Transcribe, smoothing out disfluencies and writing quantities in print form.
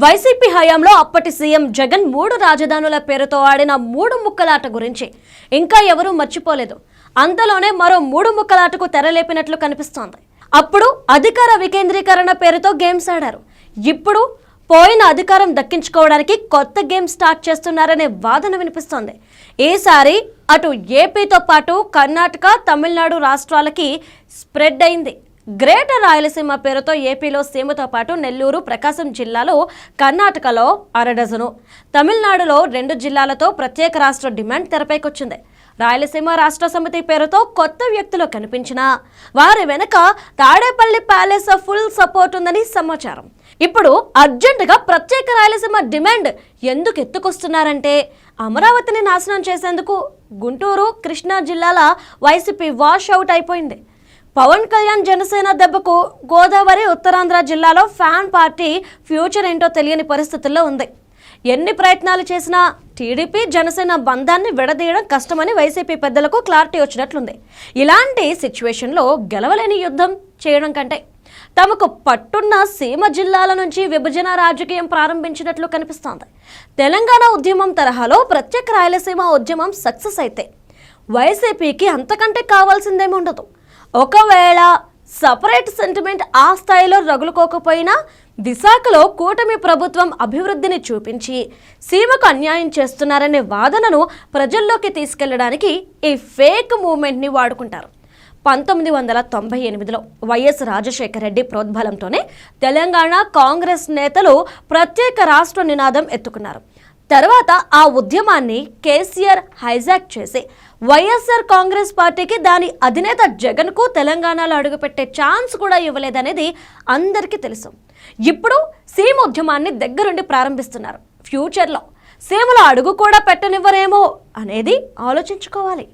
YCP హయాంలో అప్పటి CM Jagan 3 రాజధానుల పేరుతో ఆడిన 3 ముక్కలాట గురించి ఇంకా ఎవరూ మర్చిపోలేదు. అంతలోనే మరో 3 ముక్కలాటకు తెరలేపినట్లు కనిపిస్తోంది. అప్పుడు అధికార వికేంద్రీకరణ పేరుతో గేమ్స్ ఆడారు. ఇప్పుడు పోయిన అధికారం దక్కించుకోవడానికి కొత్త గేమ్ స్టార్ట్ చేస్తున్నారనే వాదన వినిపిస్తోంది. ఈసారి అటు ఏపీతో పాటు కర్ణాటక, తమిళనాడు రాష్ట్రాలకి స్ప్రెడ్ అయింది. గ్రేటర్ రాయలసీమ పేరుతో ఏపీలో సీమతో పాటు నెల్లూరు, ప్రకాశం జిల్లాలో, కర్ణాటకలో 1/2 డజను, తమిళనాడులో 2 జిల్లాలతో ప్రత్యేక రాష్ట్ర డిమాండ్ తెరపైకొచ్చింది. రాయలసీమ రాష్ట్ర సమితి పేరుతో కొత్త వ్యక్తులు కనిపించినా వారి వెనక తాడేపల్లి ప్యాలెస్ ఫుల్ సపోర్ట్ ఉందని సమాచారం. ఇప్పుడు అర్జెంటుగా ప్రత్యేక రాయలసీమ డిమాండ్ ఎందుకు ఎత్తుకొస్తున్నారంటే అమరావతిని నాశనం చేసేందుకు గుంటూరు, కృష్ణా జిల్లాల వైసీపీ వాష్ అవుట్ అయిపోయింది. పవన్ కళ్యాణ్ జనసేన దెబ్బకు గోదావరి, ఉత్తరాంధ్ర జిల్లాలో ఫ్యాన్ పార్టీ ఫ్యూచర్ ఏంటో తెలియని పరిస్థితుల్లో ఉంది. ఎన్ని ప్రయత్నాలు చేసినా టీడీపీ, జనసేన బంధాన్ని విడదీయడం కష్టమని వైసీపీ పెద్దలకు క్లారిటీ వచ్చినట్లుంది. ఇలాంటి సిచ్యువేషన్లో గెలవలేని యుద్ధం చేయడం కంటే తమకు పట్టున్న సీమ జిల్లాల నుంచి విభజన రాజకీయం ప్రారంభించినట్లు కనిపిస్తోంది. తెలంగాణ ఉద్యమం తరహాలో ప్రత్యేక రాయలసీమ ఉద్యమం సక్సెస్ అయితే వైసీపీకి అంతకంటే కావాల్సిందేమీ ఉండదు. ఒకవేళ సపరేట్ సెంటిమెంట్ ఆ స్థాయిలో రగులుకోకపోయినా విశాఖలో కూటమి ప్రభుత్వం అభివృద్ధిని చూపించి సీమకు అన్యాయం చేస్తున్నారనే వాదనను ప్రజల్లోకి తీసుకెళ్లడానికి ఈ ఫేక్ మూవ్మెంట్ని వాడుకుంటారు. 1998లో వైఎస్ రాజశేఖర రెడ్డి ప్రోద్బలంతోనే తెలంగాణ కాంగ్రెస్ నేతలు ప్రత్యేక రాష్ట్ర నినాదం ఎత్తుకున్నారు. తర్వాత ఆ ఉద్యమాన్ని కేసీఆర్ హైజాక్ చేసి వైఎస్ఆర్ కాంగ్రెస్ పార్టీకి దాని అధినేత జగన్కు తెలంగాణలో అడుగుపెట్టే ఛాన్స్ కూడా ఇవ్వలేదనేది అందరికీ తెలుసు. ఇప్పుడు సీమ ఉద్యమాన్ని దగ్గరుండి ప్రారంభిస్తున్నారు. ఫ్యూచర్లో సీమలో అడుగు కూడా పెట్టనివ్వరేమో అనేది ఆలోచించుకోవాలి.